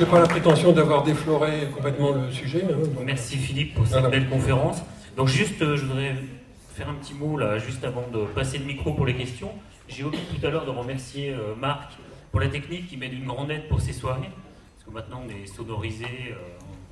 n'ai pas la prétention d'avoir défloré complètement le sujet. Hein, donc... Merci Philippe pour cette belle conférence. Donc juste, je voudrais faire un petit mot là, juste avant de passer le micro pour les questions. J'ai oublié tout à l'heure de remercier Marc pour la technique qui m'aide une grande aide pour ces soirées. Parce que maintenant on est sonorisé,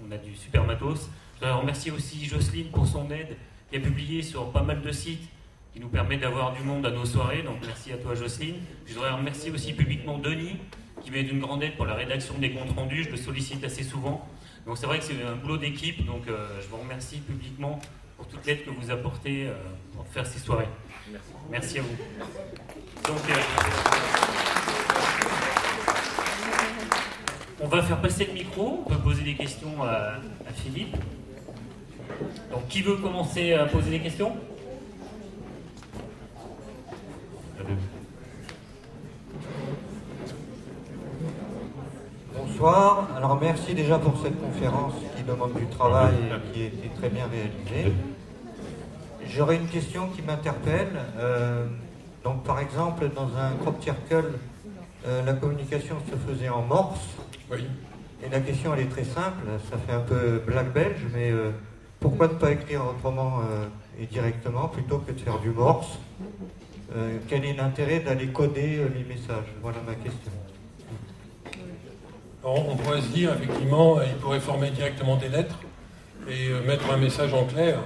on a du super matos. Je voudrais remercier aussi Jocelyne pour son aide, qui a publié sur pas mal de sites, qui nous permet d'avoir du monde à nos soirées. Donc merci à toi Jocelyne. Je voudrais remercier aussi publiquement Denis, qui m'aide une grande aide pour la rédaction des comptes rendus. Je le sollicite assez souvent. Donc c'est vrai que c'est un boulot d'équipe. Donc je vous remercie publiquement pour toute l'aide que vous apportez pour faire ces soirées. Merci à vous. Donc, on va faire passer le micro. On peut poser des questions à Philippe. Donc, qui veut commencer à poser des questions ? Bonsoir. Alors merci déjà pour cette conférence qui demande du travail et qui était très bien réalisée. J'aurais une question qui m'interpelle. Donc par exemple, dans un crop circle, la communication se faisait en morse. Oui. Et la question elle est très simple, ça fait un peu black belge, mais pourquoi ne pas écrire autrement et directement plutôt que de faire du morse? Quel est l'intérêt d'aller coder les messages? Voilà ma question. On pourrait se dire, effectivement, il pourrait former directement des lettres et mettre un message en clair.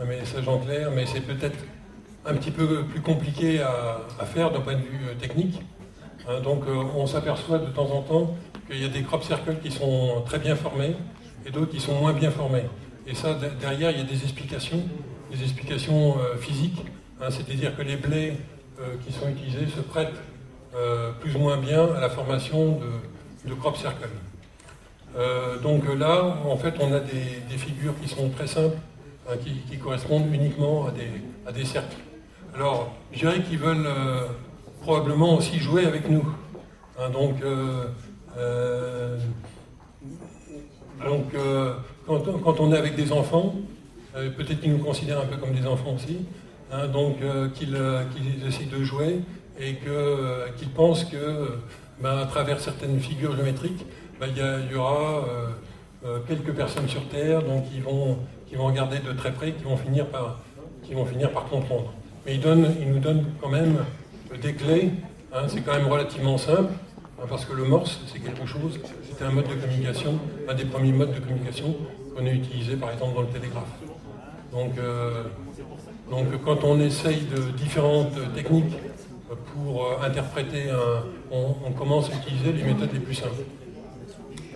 Un message en clair, mais c'est peut-être un petit peu plus compliqué à faire d'un point de vue technique. Hein, donc on s'aperçoit de temps en temps qu'il y a des crop circles qui sont très bien formés et d'autres qui sont moins bien formés. Et ça, derrière, il y a des explications physiques. Hein, c'est-à-dire que les blés qui sont utilisés se prêtent plus ou moins bien à la formation de crop circle. Donc là, en fait, on a des figures qui sont très simples, hein, qui correspondent uniquement à des cercles. Alors, je dirais qu'ils veulent probablement aussi jouer avec nous. Hein, donc, quand on est avec des enfants, peut-être qu'ils nous considèrent un peu comme des enfants aussi, hein, donc qu'ils essaient de jouer et qu'ils pensent que à travers certaines figures géométriques, il y aura quelques personnes sur Terre donc, qui vont regarder de très près, qui vont finir par comprendre. Mais ils nous donnent quand même des clés, hein, c'est quand même relativement simple, hein, parce que le morse, c'est quelque chose, c'était un mode de communication, un des premiers modes de communication qu'on a utilisé par exemple dans le télégraphe. Donc quand on essaye de différentes techniques pour interpréter on commence à utiliser les méthodes les plus simples.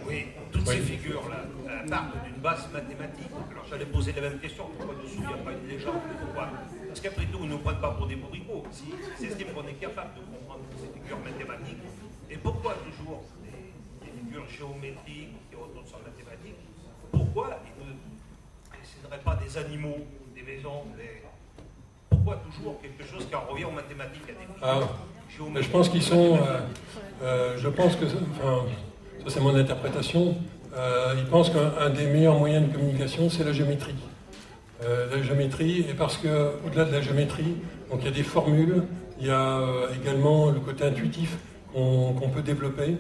Oui, toutes ces figures-là partent d'une base mathématique. Alors j'allais poser la même question, pourquoi dessous il n'y a pas une légende? Pourquoi? Parce qu'après tout, ils ne nous prennent pas pour des bourricots. S'ils estiment qu'on est capable de comprendre ces figures mathématiques, et pourquoi toujours des figures géométriques qui retournent sur la mathématique, pourquoi ils ne dessineraient pas des animaux, des maisons, pourquoi toujours quelque chose qui en revient aux mathématiques, à des figures géométriques? Je pense qu'ils sont... je pense que... Enfin, ça c'est mon interprétation. Ils pensent qu'un des meilleurs moyens de communication, c'est la géométrie. La géométrie, et parce qu'au-delà de la géométrie, donc il y a des formules, il y a également le côté intuitif qu'on peut développer,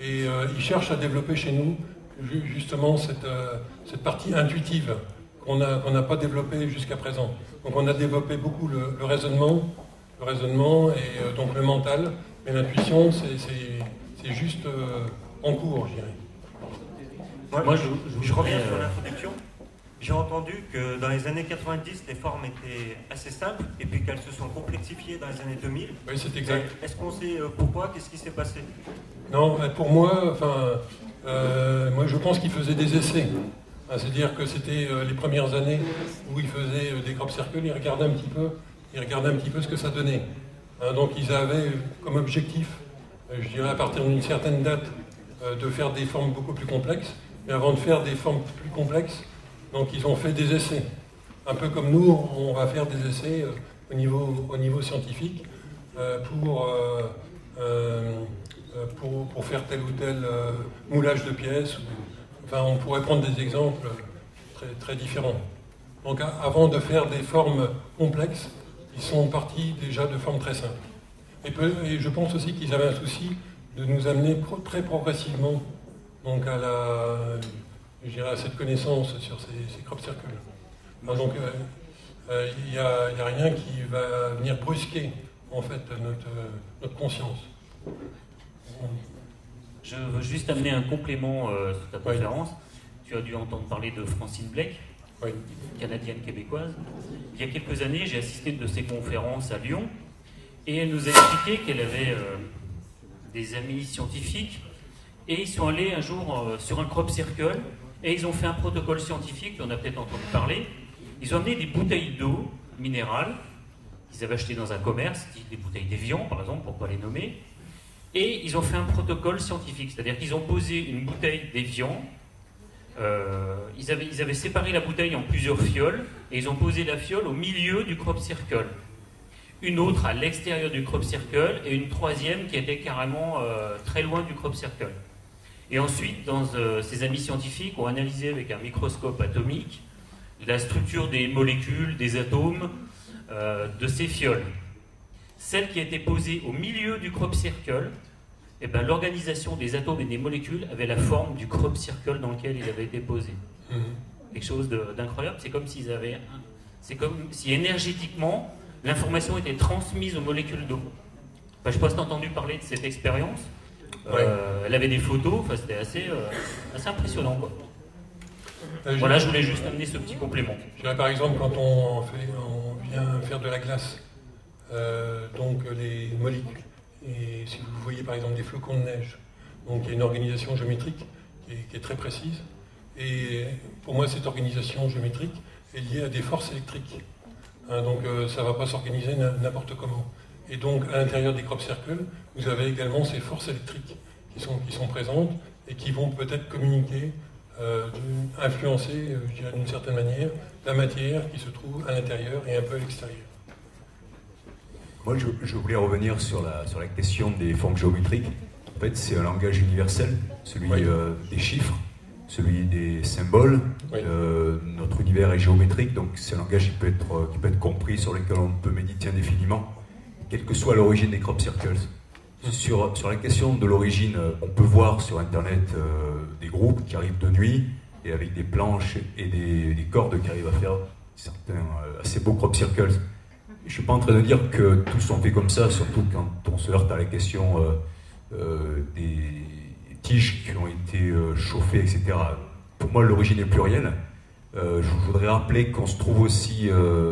et ils cherchent à développer chez nous justement cette partie intuitive qu'on n'a pas développée jusqu'à présent. Donc on a développé beaucoup le raisonnement et donc le mental, mais l'intuition c'est juste en cours, je dirais. Moi, je reviens sur l'introduction. J'ai entendu que dans les années 90, les formes étaient assez simples et puis qu'elles se sont complexifiées dans les années 2000. Oui, c'est exact. Est-ce qu'on sait pourquoi? Qu'est-ce qui s'est passé? Non, pour moi, moi je pense qu'ils faisaient des essais. C'est-à-dire que c'était les premières années où ils faisaient des crop circles, ils regardaient un petit peu ce que ça donnait. Donc ils avaient comme objectif, je dirais à partir d'une certaine date, de faire des formes beaucoup plus complexes. Mais avant de faire des formes plus complexes, donc ils ont fait des essais. Un peu comme nous, on va faire des essais au niveau scientifique pour faire tel ou tel moulage de pièces. Enfin, on pourrait prendre des exemples très, très différents. Donc avant de faire des formes complexes, ils sont partis déjà de formes très simples. Et je pense aussi qu'ils avaient un souci de nous amener très progressivement donc je dirais à cette connaissance sur ces crop circles. Donc il n'y a rien qui va venir brusquer en fait notre conscience. Je veux juste amener un complément sur ta conférence. Tu as dû entendre parler de Francine Blake, canadienne québécoise. Il y a quelques années, j'ai assisté de ces conférences à Lyon et elle nous a expliqué qu'elle avait des amis scientifiques et ils sont allés un jour sur un crop circle et ils ont fait un protocole scientifique, on a peut-être entendu parler. Ils ont amené des bouteilles d'eau minérale qu'ils avaient achetées dans un commerce, des bouteilles d'Evian par exemple, pour ne pas les nommer. Et ils ont fait un protocole scientifique, c'est-à-dire qu'ils ont posé une bouteille d'Evian, ils avaient séparé la bouteille en plusieurs fioles, et ils ont posé la fiole au milieu du crop circle. Une autre à l'extérieur du crop circle, et une troisième qui était carrément très loin du crop circle. Et ensuite, ces amis scientifiques ont analysé avec un microscope atomique la structure des molécules, des atomes, de ces fioles. Celle qui a été posée au milieu du crop circle, eh ben, l'organisation des atomes et des molécules avait la forme du crop circle dans lequel il avait été posé. Quelque chose d'incroyable. C'est comme si énergétiquement l'information était transmise aux molécules d'eau. Enfin, je ne sais pas si tu as entendu parler de cette expérience. Elle avait des photos, enfin, c'était assez impressionnant, quoi. Voilà, je voulais juste amener ce petit complément. Je dirais par exemple quand on vient faire de la glace, donc les molécules. Et si vous voyez par exemple des flocons de neige, donc il y a une organisation géométrique qui est très précise. Et pour moi, cette organisation géométrique est liée à des forces électriques. Donc ça ne va pas s'organiser n'importe comment. Et donc à l'intérieur des crop circles, vous avez également ces forces électriques qui sont présentes et qui vont peut-être communiquer, influencer, je dirais d'une certaine manière, la matière qui se trouve à l'intérieur et un peu à l'extérieur. Moi, je voulais revenir sur la question des formes géométriques. En fait, c'est un langage universel, celui des chiffres, celui des symboles. Notre univers est géométrique, donc c'est un langage qui peut être compris, sur lequel on peut méditer indéfiniment, quelle que soit l'origine des crop circles. Sur la question de l'origine, on peut voir sur Internet des groupes qui arrivent de nuit, et avec des planches et des cordes qui arrivent à faire certains assez beaux crop circles. Je ne suis pas en train de dire que tous sont faits comme ça, surtout quand on se heurte à la question des tiges qui ont été chauffées, etc. Pour moi, l'origine est plurielle. Je voudrais rappeler qu'on se trouve aussi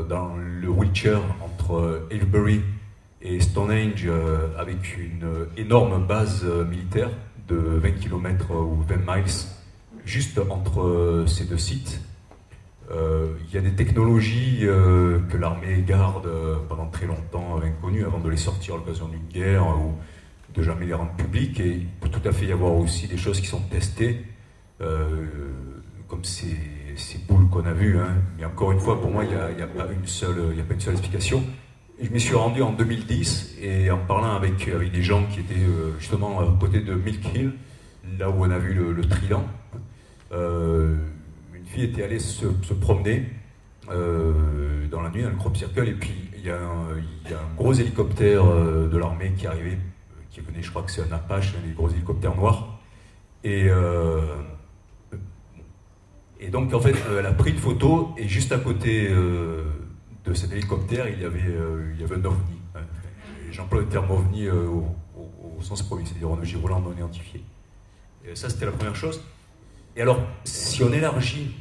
dans le Wiltshire, entre Avebury et Stonehenge, avec une énorme base militaire de 20 km ou 20 miles, juste entre ces deux sites. Il y a des technologies que l'armée garde pendant très longtemps inconnues avant de les sortir à l'occasion d'une guerre ou de jamais les rendre publiques, et il peut tout à fait y avoir aussi des choses qui sont testées comme ces boules qu'on a vues, hein. Mais encore une fois, pour moi, il n'y a pas une seule explication. Et je m'y suis rendu en 2010, et en parlant avec des gens qui étaient justement à côté de Milk Hill, là où on a vu le trident, une fille était allée se promener dans la nuit dans le crop circle, et puis il y a un gros hélicoptère de l'armée qui arrivait, qui venait, je crois que c'est un Apache, des gros hélicoptères noirs, et donc en fait elle a pris une photo, et juste à côté de cet hélicoptère il y avait un ovni, hein. J'emploie le terme ovni au sens premier, c'est-à-dire un objet volant non identifié. Et ça, c'était la première chose. Et alors, si on élargit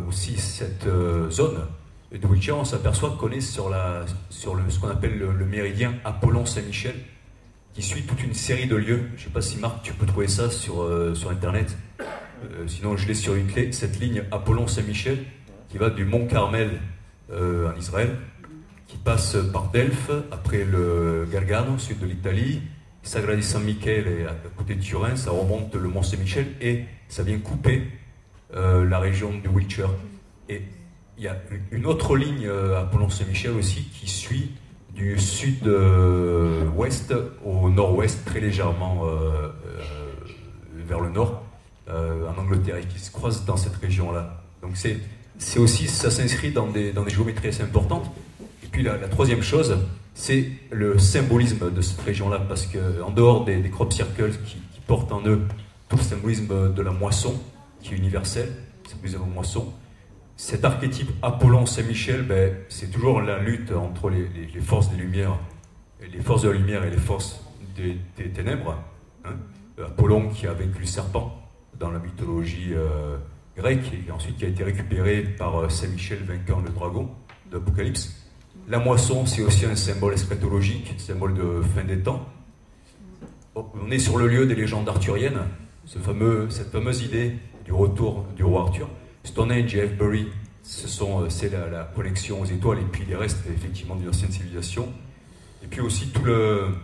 aussi cette zone de Wiltshire, on s'aperçoit qu'on est sur ce qu'on appelle le méridien Apollon-Saint-Michel, qui suit toute une série de lieux. Je ne sais pas si Marc, tu peux trouver ça sur Internet. Sinon, je l'ai sur une clé. Cette ligne Apollon-Saint-Michel, qui va du Mont Carmel en Israël, qui passe par Delphes, après le Gargano, au sud de l'Italie, Sagra di San Michele, à côté de Turin, ça remonte le Mont Saint-Michel, et ça vient couper la région du Wiltshire. Et il y a une autre ligne Apollon-Saint-Michel aussi, qui suit du sud-ouest au nord-ouest, très légèrement vers le nord, en Angleterre, et qui se croise dans cette région-là. Donc c'est aussi, ça s'inscrit dans des géométries assez importantes. Et puis la troisième chose, c'est le symbolisme de cette région-là, parce qu'en dehors des crop circles qui portent en eux tout le symbolisme de la moisson, qui est universel, le symbolisme de la moisson. Cet archétype Apollon-Saint-Michel, c'est toujours la lutte entre les forces des Lumières, les forces de la lumière et les forces des ténèbres. Hein. Apollon qui a vaincu le serpent dans la mythologie grecque, et ensuite qui a été récupéré par Saint-Michel vainquant le dragon de l'Apocalypse. La moisson, c'est aussi un symbole eschatologique, un symbole de fin des temps. On est sur le lieu des légendes arthuriennes, cette fameuse idée du retour du roi Arthur. Stonehenge et Avebury, c'est la connexion aux étoiles, et puis les restes effectivement d'une ancienne civilisation. Et puis aussi tout le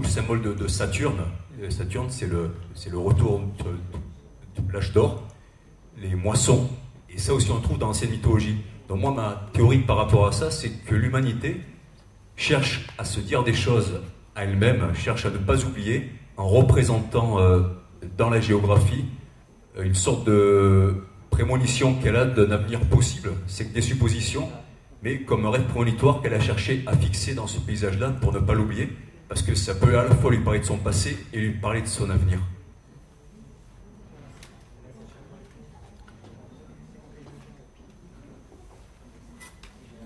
symbole de Saturne. Saturne, c'est le retour de l'âge d'or, les moissons, et ça aussi on le trouve dans l'ancienne mythologie. Donc moi, ma théorie par rapport à ça, c'est que l'humanité cherche à se dire des choses à elle-même, cherche à ne pas oublier, en représentant dans la géographie une sorte de prémonition qu'elle a d'un avenir possible. C'est que des suppositions, mais comme un rêve prémonitoire qu'elle a cherché à fixer dans ce paysage-là pour ne pas l'oublier, parce que ça peut à la fois lui parler de son passé et lui parler de son avenir.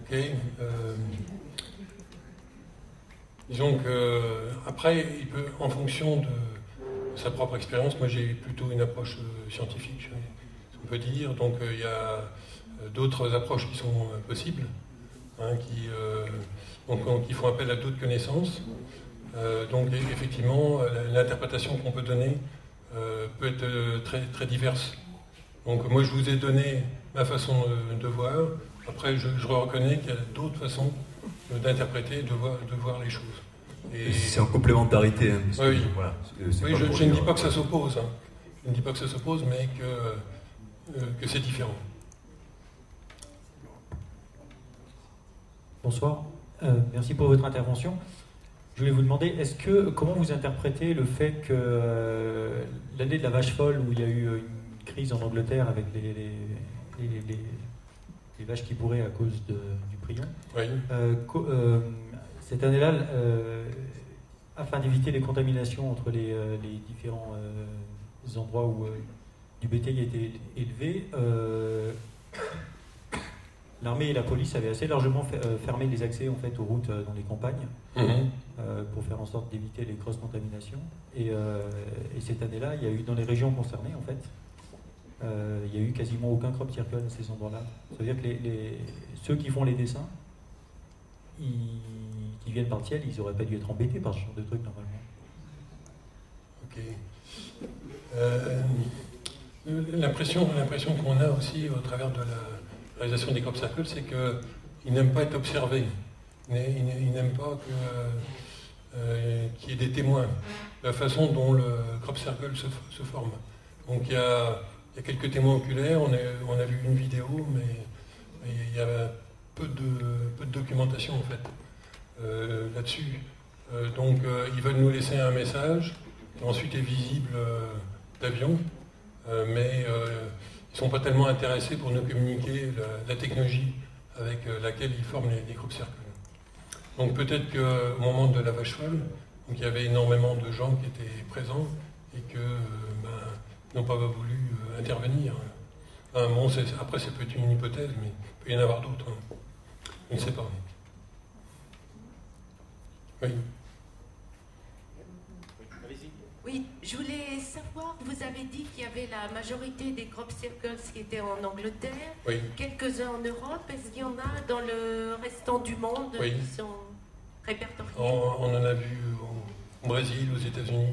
Ok. Disons que après, il peut, en fonction de sa propre expérience, moi j'ai plutôt une approche scientifique, on peut dire. Donc il y a d'autres approches qui sont possibles, hein, qui font appel à d'autres connaissances. Donc effectivement, l'interprétation qu'on peut donner peut être très, très diverse. Donc moi je vous ai donné ma façon de voir. Après je reconnais qu'il y a d'autres façons d'interpréter, de voir les choses. Et c'est en complémentarité. Hein, oui, voilà, oui, je ne dis pas que ça s'oppose. Hein. Je ne dis pas que ça s'oppose, mais que c'est différent. Bonsoir, merci pour votre intervention. Je voulais vous demander, comment vous interprétez le fait que l'année de la vache folle, où il y a eu une crise en Angleterre avec les vaches qui bourraient à cause du prion, oui. Cette année-là, afin d'éviter les contaminations entre les différents endroits où du bétail était élevé, l'armée et la police avaient assez largement fermé les accès en fait, aux routes dans les campagnes pour faire en sorte d'éviter les cross-contaminations. Et cette année-là, il y a eu dans les régions concernées, en fait, il n'y a eu quasiment aucun crop circle à ces endroits-là. Ça veut dire que ceux qui font les dessins, qui viennent par le ciel, ils n'auraient pas dû être embêtés par ce genre de truc normalement. Ok. L'impression qu'on a aussi au travers de la réalisation des crop circles, c'est qu'ils n'aiment pas être observés. Ils n'aiment pas qu'il y ait des témoins. La façon dont le crop circle se forme. Donc il y a quelques témoins oculaires, on a vu une vidéo, mais il y a peu de documentation en fait là-dessus. Donc ils veulent nous laisser un message qui ensuite est visible d'avion, mais ils ne sont pas tellement intéressés pour nous communiquer la technologie avec laquelle ils forment les crop circles. Donc peut-être qu'au moment de la vache folle, il y avait énormément de gens qui étaient présents et que n'ont pas voulu intervenir. Bon, après, ça peut être une hypothèse, mais il peut y en avoir d'autres. Hein. Je ne sais pas. Oui. Oui, je voulais savoir, vous avez dit qu'il y avait la majorité des crop circles qui étaient en Angleterre, oui. Quelques-uns en Europe. Est-ce qu'il y en a dans le restant du monde oui. qui sont répertoriés? On en a vu au Brésil, aux États-Unis.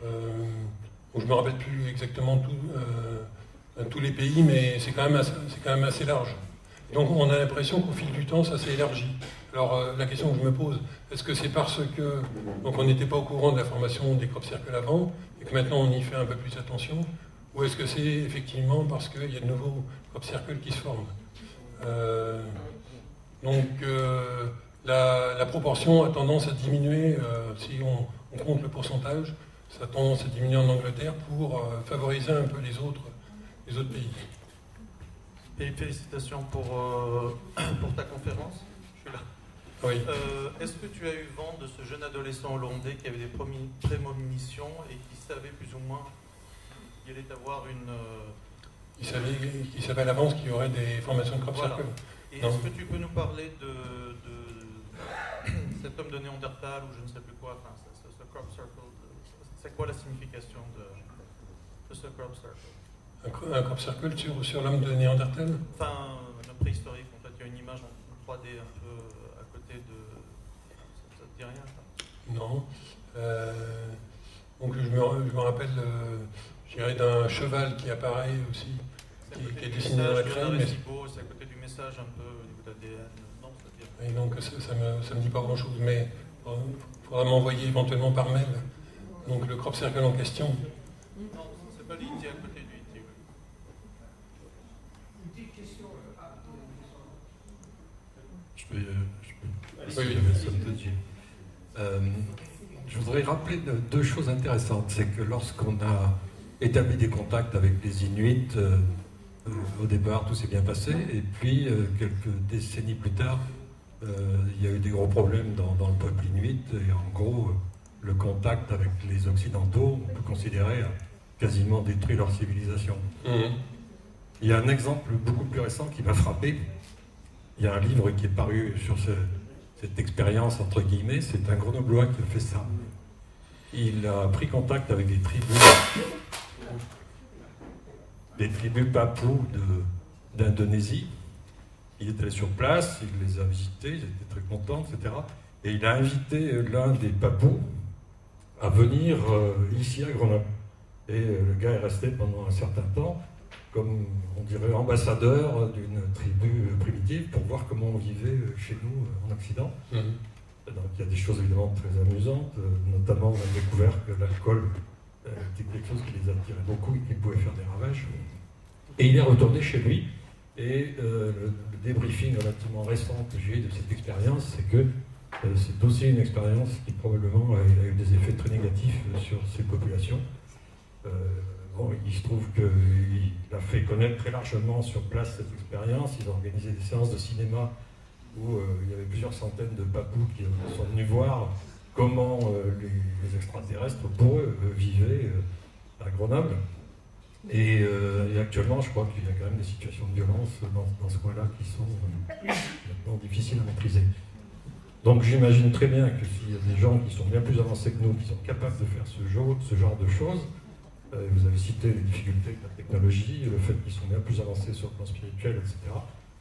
Je ne me rappelle plus exactement tous les pays, mais c'est quand même assez large. Donc on a l'impression qu'au fil du temps, ça s'est élargi. Alors la question que je me pose, est-ce que c'est parce que on n'était pas au courant de la formation des crop circles avant, et que maintenant on y fait un peu plus attention, ou est-ce que c'est effectivement parce qu'il y a de nouveaux crop circles qui se forment? La proportion a tendance à diminuer, si on compte le pourcentage, ça a tendance à diminuer en Angleterre pour favoriser un peu les autres pays. Et félicitations pour ta conférence. Je suis là. Oui. Est-ce que tu as eu vent de ce jeune adolescent hollandais qui avait des prémonitions et qui savait plus ou moins qu'il allait avoir une... Il savait à l'avance qu'il y aurait des formations de crop voilà. circle. Et est-ce que tu peux nous parler de cet homme de Néandertal ou je ne sais plus quoi, enfin, ce crop circle, c'est quoi la signification de ce crop circle? Un crop circle sur l'homme de Néandertal? Enfin, l'homme préhistorique, en fait, il y a une image en 3D un peu à côté de... Ça te dit rien, ça? Non. Donc je me rappelle, je dirais, d'un cheval qui apparaît aussi, qui est dessiné dans la craie. C'est à côté du message un peu au niveau de l'ADN. Non, ça te dit rien. Et donc ça me dit pas grand-chose, mais il faudra m'envoyer éventuellement par mail. Donc le crop circle en question. Non, c'est pas l'IT à côté du IT. Une petite question. Je voudrais rappeler deux choses intéressantes. C'est que lorsqu'on a établi des contacts avec les Inuits, au départ tout s'est bien passé, et puis quelques décennies plus tard, il y a eu des gros problèmes dans le peuple Inuit, et en gros, le contact avec les Occidentaux, on peut considérer, a quasiment détruit leur civilisation. Il y a un exemple beaucoup plus récent qui m'a frappé. Il y a un livre qui est paru sur cette expérience, entre guillemets, c'est un Grenoblois qui a fait ça. Il a pris contact avec des tribus papous d'Indonésie. Il est allé sur place, il les a visités, ils étaient très contents, etc. Et il a invité l'un des papous à venir ici à Grenoble. Et le gars est resté pendant un certain temps, comme on dirait ambassadeur d'une tribu primitive, pour voir comment on vivait chez nous en Occident. Donc il y a des choses évidemment très amusantes, notamment on a découvert que l'alcool était quelque chose qui les attirait beaucoup et qui pouvait faire des ravages. Et il est retourné chez lui, et le débriefing relativement récent que j'ai eu de cette expérience, c'est que c'est aussi une expérience qui probablement a eu des effets très négatifs sur ces populations. Bon, il se trouve qu'il a fait connaître très largement sur place cette expérience. Ils ont organisé des séances de cinéma où il y avait plusieurs centaines de papous qui sont venus voir comment les extraterrestres, pour eux, vivaient à Grenoble. Et actuellement, je crois qu'il y a quand même des situations de violence dans ce coin-là qui sont maintenant difficiles à maîtriser. Donc j'imagine très bien que s'il y a des gens qui sont bien plus avancés que nous, qui sont capables de faire ce genre de choses, vous avez cité les difficultés de la technologie, le fait qu'ils sont bien plus avancés sur le plan spirituel, etc.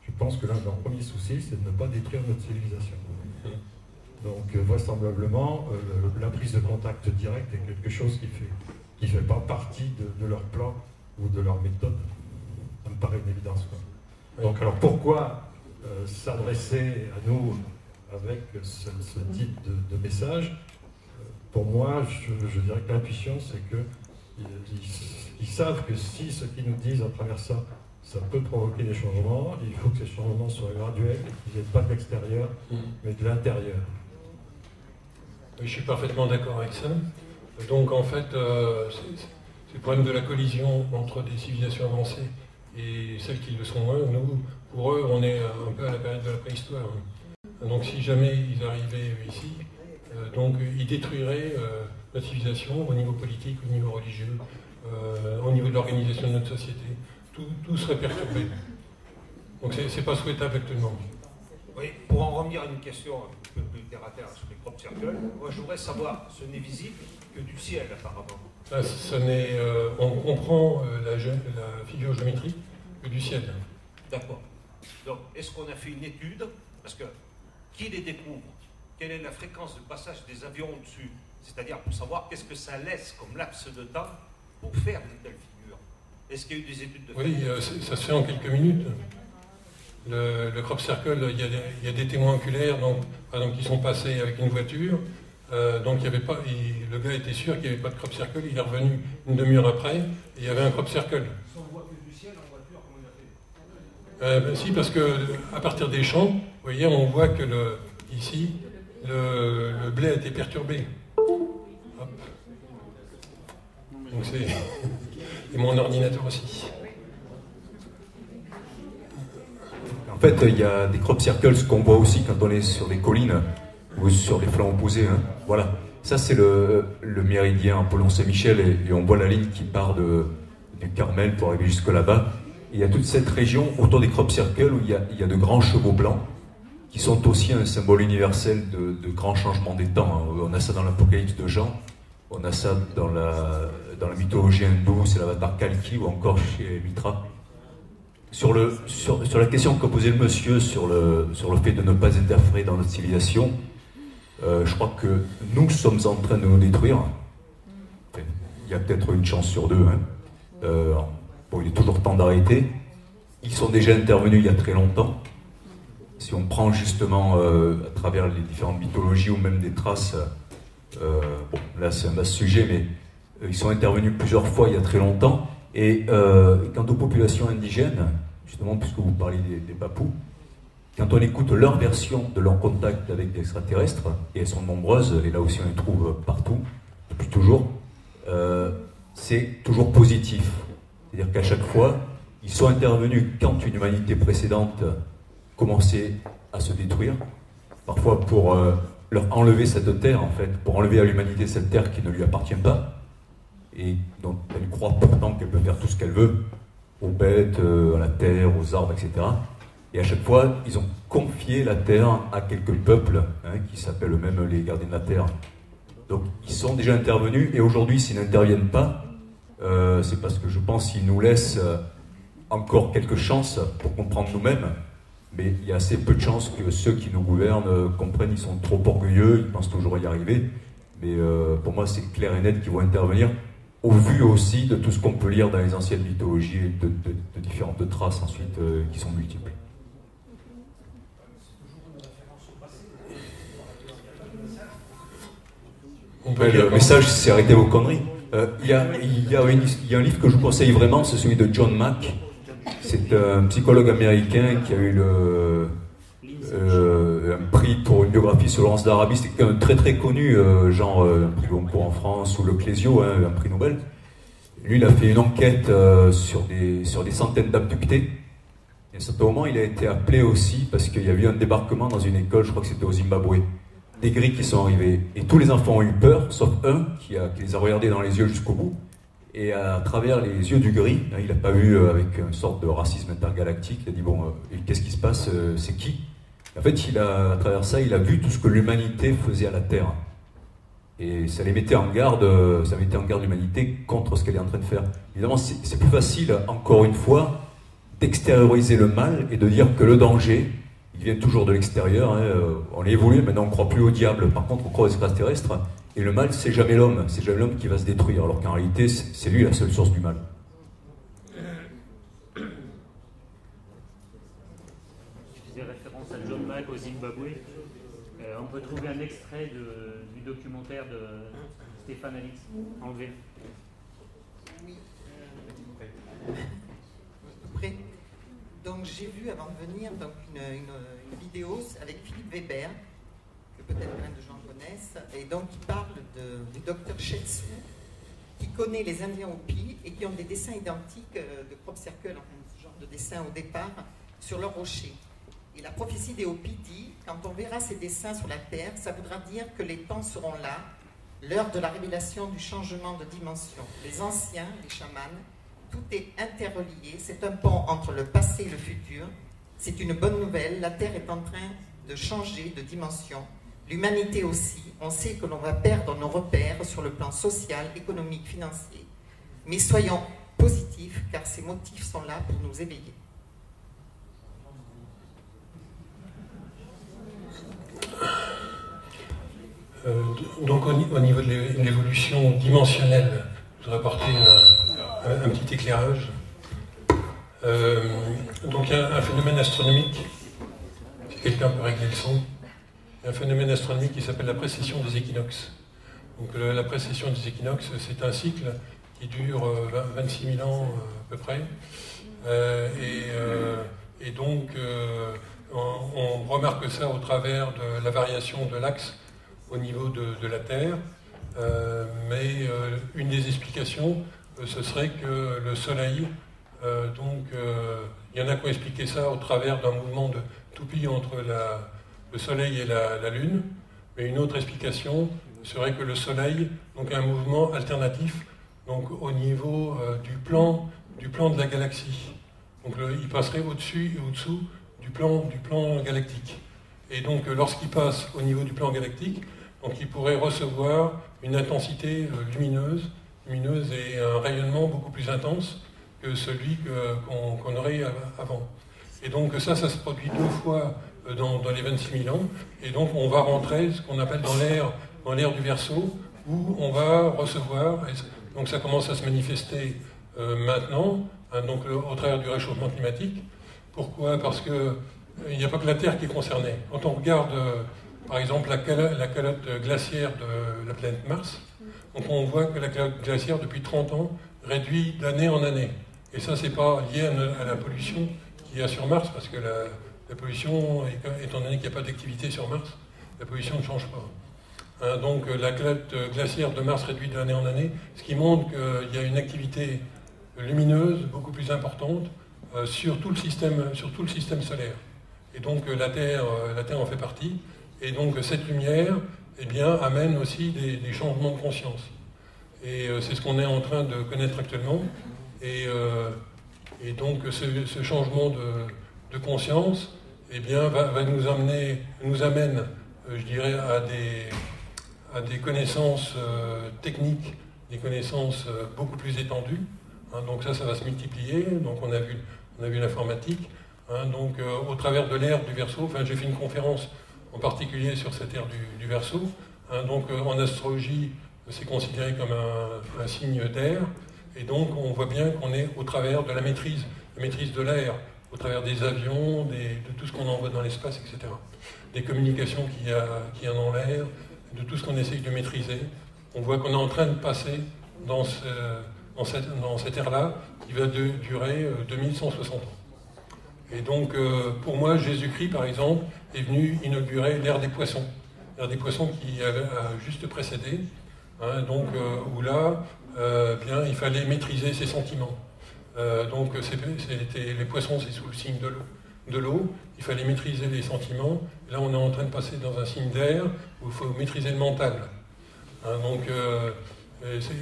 Je pense que l'un de leurs premiers soucis, c'est de ne pas détruire notre civilisation. Donc vraisemblablement, la prise de contact direct est quelque chose qui fait pas partie de leur plan ou de leur méthode. Ça me paraît une évidence, quoi. Donc alors pourquoi s'adresser à nous avec ce type de message? Pour moi, je dirais que l'intuition, c'est qu'ils savent que si ce qu'ils nous disent à travers ça peut provoquer des changements, il faut que ces changements soient graduels et qu'ils viennent pas de l'extérieur, mais de l'intérieur. Oui, je suis parfaitement d'accord avec ça. Donc en fait, c'est le problème de la collision entre des civilisations avancées et celles qui le sont moins. Nous, pour eux, on est un peu à la période de la préhistoire. Donc si jamais ils arrivaient ici, donc ils détruiraient notre civilisation au niveau politique, au niveau religieux, au niveau de l'organisation de notre société. Tout serait perturbé. Donc c'est pas souhaitable actuellement. Oui, pour en revenir à une question un peu plus terre à terre sur les crop circles, moi je voudrais savoir, ce n'est visible que du ciel apparemment. On comprend la figure géométrique que du ciel. D'accord. Donc est-ce qu'on a fait une étude? Parce que qui les découvre? Quelle est la fréquence de passage des avions au-dessus? C'est-à-dire pour savoir qu'est-ce que ça laisse comme laps de temps pour faire une telle figure. Est-ce qu'il y a eu des études de fait? Oui, ça se fait en quelques minutes. Le crop circle, il y a des témoins oculaires, donc, par exemple, qui sont passés avec une voiture. Donc il y avait pas, le gars était sûr qu'il n'y avait pas de crop circle. Il est revenu une demi-heure après et il y avait un crop circle. On voit que du ciel en voiture, comment il a fait? Si, parce qu'à partir des champs, vous voyez, on voit que ici, le blé a été perturbé. Hop. Donc c'est... Et mon ordinateur aussi. En fait, il y a des crop circles qu'on voit aussi quand on est sur les collines ou sur les flancs opposés. Hein. Voilà. Ça, c'est le méridien Apollon-Saint-Michel et on voit la ligne qui part du Carmel pour arriver jusque là-bas. Il y a toute cette région autour des crop circles où il y a de grands chevaux blancs qui sont aussi un symbole universel de grands changements des temps. Hein. On a ça dans l'Apocalypse de Jean, on a ça dans la mythologie hindoue, c'est l'avatar Kalki ou encore chez Mitra. Sur la question qu'a posée le monsieur sur le fait de ne pas interférer dans notre civilisation, je crois que nous sommes en train de nous détruire. Enfin, il y a peut-être une chance sur deux. Hein. Bon, il est toujours temps d'arrêter. Ils sont déjà intervenus il y a très longtemps. Si on prend justement à travers les différentes mythologies ou même des traces, bon, là c'est un vaste sujet, mais ils sont intervenus plusieurs fois il y a très longtemps. Et quant aux populations indigènes, justement puisque vous parlez des Papous, quand on écoute leur version de leur contact avec des extraterrestres, et elles sont nombreuses, et là aussi on les trouve partout, depuis toujours, c'est toujours positif. C'est-à-dire qu'à chaque fois, ils sont intervenus quand une humanité précédente commençait à se détruire, parfois pour leur enlever cette terre, en fait, pour enlever à l'humanité cette terre qui ne lui appartient pas, et dont elle croit pourtant qu'elle peut faire tout ce qu'elle veut, aux bêtes, à la terre, aux arbres, etc. Et à chaque fois, ils ont confié la terre à quelques peuples, hein, qui s'appellent eux-mêmes les gardiens de la terre. Donc ils sont déjà intervenus, et aujourd'hui, s'ils n'interviennent pas, c'est parce que je pense qu'ils nous laissent encore quelques chances pour comprendre nous-mêmes, mais il y a assez peu de chances que ceux qui nous gouvernent comprennent. Ils sont trop orgueilleux, ils pensent toujours y arriver, mais pour moi, c'est clair et net qu'ils vont intervenir, au vu aussi de tout ce qu'on peut lire dans les anciennes mythologies et de différentes traces ensuite qui sont multiples. Le message, c'est arrêtez vos conneries. Il y a un livre que je vous conseille vraiment, c'est celui de John Mack. C'est un psychologue américain qui a eu un prix pour une biographie sur Laurence d'Arabie. C'est quelqu'un très très connu, genre un prix Goncourt en France ou le Clésio, hein, un prix Nobel. Lui, il a fait une enquête sur des centaines d'abductés. Et à un certain moment, il a été appelé aussi parce qu'il y a eu un débarquement dans une école, je crois que c'était au Zimbabwe. Des gris qui sont arrivés. Et tous les enfants ont eu peur, sauf un qui les a regardés dans les yeux jusqu'au bout. Et à travers les yeux du gris, hein, il n'a pas vu avec une sorte de racisme intergalactique. Il a dit, bon, qu'est-ce qui se passe? C'est qui? En fait, à travers ça, il a vu tout ce que l'humanité faisait à la Terre. Et ça les mettait en garde, ça mettait en garde l'humanité contre ce qu'elle est en train de faire. Évidemment, c'est plus facile, encore une fois, d'extérioriser le mal et de dire que le danger, il vient toujours de l'extérieur. Hein. On est évolué, maintenant on ne croit plus au diable, par contre on croit aux extraterrestres. Et le mal, c'est jamais l'homme qui va se détruire, alors qu'en réalité, c'est lui la seule source du mal. Je faisais référence à John Mack au Zimbabwe. On peut trouver un extrait du documentaire de Stéphane Alix, enlevé. Oui. Prêt. Donc j'ai vu avant de venir donc, une vidéo avec Philippe Weber, que peut-être plein de gens connaissent, et donc il parle du docteur Shetsu, qui connaît les Indiens Hopis et qui ont des dessins identiques de crop circle, enfin ce genre de dessin au départ, sur leurs rochers. Et la prophétie des Hopis dit, quand on verra ces dessins sur la Terre, ça voudra dire que les temps seront là, l'heure de la révélation du changement de dimension. Les anciens, les chamans, tout est interrelié, c'est un pont entre le passé et le futur. C'est une bonne nouvelle, la Terre est en train de changer de dimension. L'humanité aussi, on sait que l'on va perdre nos repères sur le plan social, économique, financier. Mais soyons positifs, car ces motifs sont là pour nous éveiller. Donc au niveau de l'évolution dimensionnelle, je voudrais apporter un petit éclairage. Donc il y a un phénomène astronomique, si quelqu'un peut régler le son, il y a un phénomène astronomique qui s'appelle la précession des équinoxes. Donc la précession des équinoxes, c'est un cycle qui dure 26 000 ans à peu près. Et donc on remarque ça au travers de la variation de l'axe au niveau de la Terre. Mais une des explications, ce serait que le Soleil Il y en a qui ont expliqué ça au travers d'un mouvement de toupie entre le Soleil et la Lune. Mais une autre explication serait que le Soleil donc, a un mouvement alternatif donc, au niveau du plan de la galaxie. Donc il passerait au-dessus et au-dessous du plan galactique. Et donc lorsqu'il passe au niveau du plan galactique, donc, il pourrait recevoir une intensité lumineuse et un rayonnement beaucoup plus intense que celui qu'on aurait avant. Et donc ça se produit 2 fois dans les 26 000 ans, et donc on va rentrer ce qu'on appelle dans l'ère du Verseau, où on va recevoir, donc ça commence à se manifester maintenant, hein, donc au travers du réchauffement climatique. Pourquoi? Parce qu'il n'y a pas que la Terre qui est concernée. Quand on regarde par exemple la calotte glaciaire de la planète Mars, donc on voit que la calotte glaciaire depuis 30 ans réduit d'année en année. Et ça, c'est pas lié à la pollution qu'il y a sur Mars, parce que la pollution, étant donné qu'il n'y a pas d'activité sur Mars, la pollution ne change pas. Hein, donc la calotte glaciaire de Mars réduit d'année en année, ce qui montre qu'il y a une activité lumineuse beaucoup plus importante sur tout le système solaire. Et donc la Terre en fait partie. Et donc cette lumière eh bien, amène aussi des changements de conscience. Et c'est ce qu'on est en train de connaître actuellement. Et donc ce changement de conscience eh bien, nous amène, je dirais, à des connaissances techniques, des connaissances beaucoup plus étendues. Hein, donc ça va se multiplier. Donc on a vu l'informatique. Hein, donc au travers de l'ère du Verseau, j'ai fait une conférence en particulier sur cette ère du Verseau. Hein, donc en astrologie, c'est considéré comme un signe d'air. Et donc, on voit bien qu'on est au travers de la maîtrise de l'air, au travers des avions, de tout ce qu'on envoie dans l'espace, etc. Des communications qu'il y a dans l'air, de tout ce qu'on essaye de maîtriser. On voit qu'on est en train de passer dans cette ère-là, qui va durer 2160 ans. Et donc, pour moi, Jésus-Christ, par exemple, est venu inaugurer l'ère des poissons. L'ère des poissons qui a juste précédé, hein, donc, où là, bien, il fallait maîtriser ses sentiments. Donc les poissons, c'est sous le signe de l'eau. Il fallait maîtriser les sentiments. Là, on est en train de passer dans un signe d'air où il faut maîtriser le mental. Hein, donc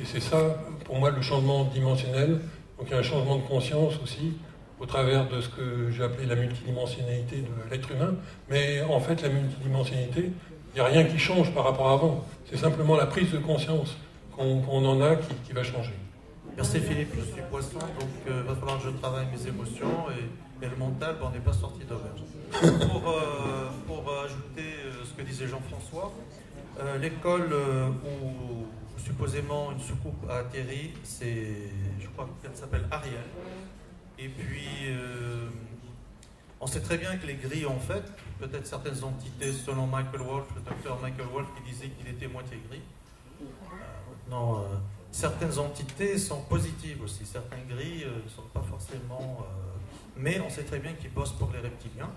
c'est ça, pour moi, le changement dimensionnel. Donc il y a un changement de conscience aussi, au travers de ce que j'ai appelé la multidimensionnalité de l'être humain. Mais en fait, la multidimensionnalité, il n'y a rien qui change par rapport à avant. C'est simplement la prise de conscience qu'on en a qui va changer. Merci Philippe, je suis poisson, donc il va falloir que je travaille mes émotions et le mental, on n'est pas sorti d'auberge. Pour ajouter ce que disait Jean-François, l'école où supposément une soucoupe a atterri, je crois qu'elle s'appelle Ariel. Et puis, on sait très bien que les grilles ont fait, peut-être certaines entités, selon Michael Wolff, le docteur Michael Wolff, qui disait qu'il était moitié gris. Maintenant, certaines entités sont positives aussi, certains gris ne sont pas forcément... mais on sait très bien qu'ils bossent pour les reptiliens.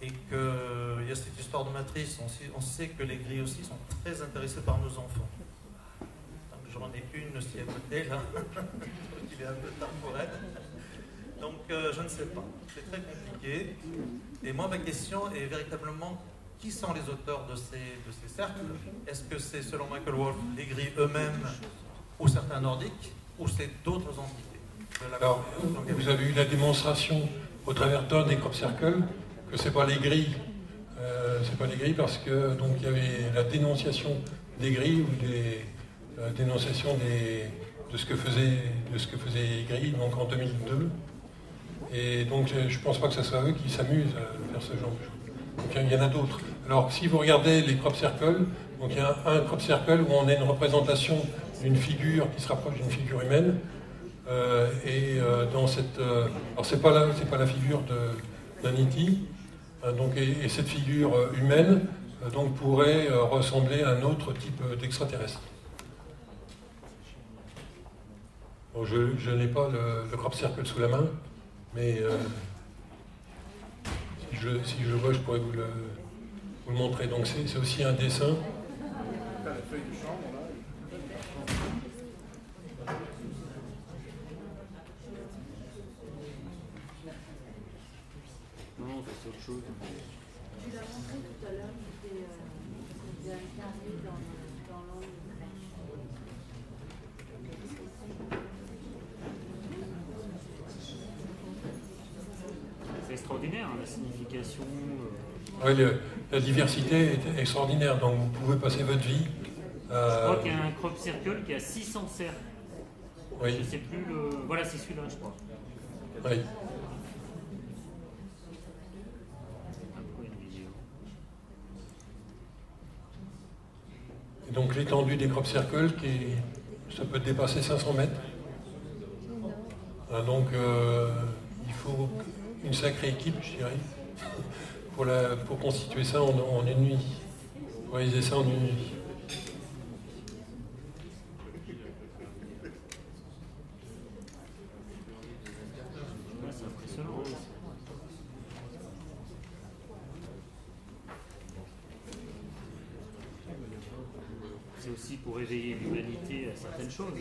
Et qu'il y a cette histoire de matrice, on sait que les gris aussi sont très intéressés par nos enfants. Donc, j'en ai une aussi à côté, là. Il est un peu tard pour elle. Donc, je ne sais pas. C'est très compliqué. Et moi, ma question est véritablement... Qui sont les auteurs de ces cercles? Est-ce que c'est, selon Michael Wolff, les gris eux-mêmes ou certains nordiques, ou c'est d'autres entités? Alors, vous avez eu la démonstration au travers d'un des crop circles que c'est pas les gris. C'est pas les gris parce que donc il y avait la dénonciation des gris ou la dénonciation de ce que faisaient les gris donc en 2002. Et donc je pense pas que ce soit eux qui s'amusent à faire ce genre de choses. Donc il y en a d'autres. Alors si vous regardez les crop circles, donc il y a un crop circle où on a une représentation d'une figure qui se rapproche d'une figure humaine. Dans cette, alors c'est pas la figure d'un E.T. Donc et cette figure humaine donc pourrait ressembler à un autre type d'extraterrestre. Bon, je n'ai pas le crop circle sous la main, mais si je le vois, je pourrais vous le montrer. Donc c'est aussi un dessin. chose. Tu l'as montré tout à l'heure, c'était incarné dans l'angle. C'est extraordinaire, hein, la signification. Oui, la diversité est extraordinaire, donc vous pouvez passer votre vie. Je crois qu'il y a un crop circle qui a 600 cercles. Oui. Je ne sais plus le. Voilà, c'est celui-là, je crois. Oui. Et donc l'étendue des crop circles, ça peut dépasser 500 mètres. Donc il faut une sacrée équipe, je dirais, pour constituer ça en une nuit, pour réaliser ça en une nuit. C'est impressionnant. C'est aussi pour éveiller l'humanité à certaines choses.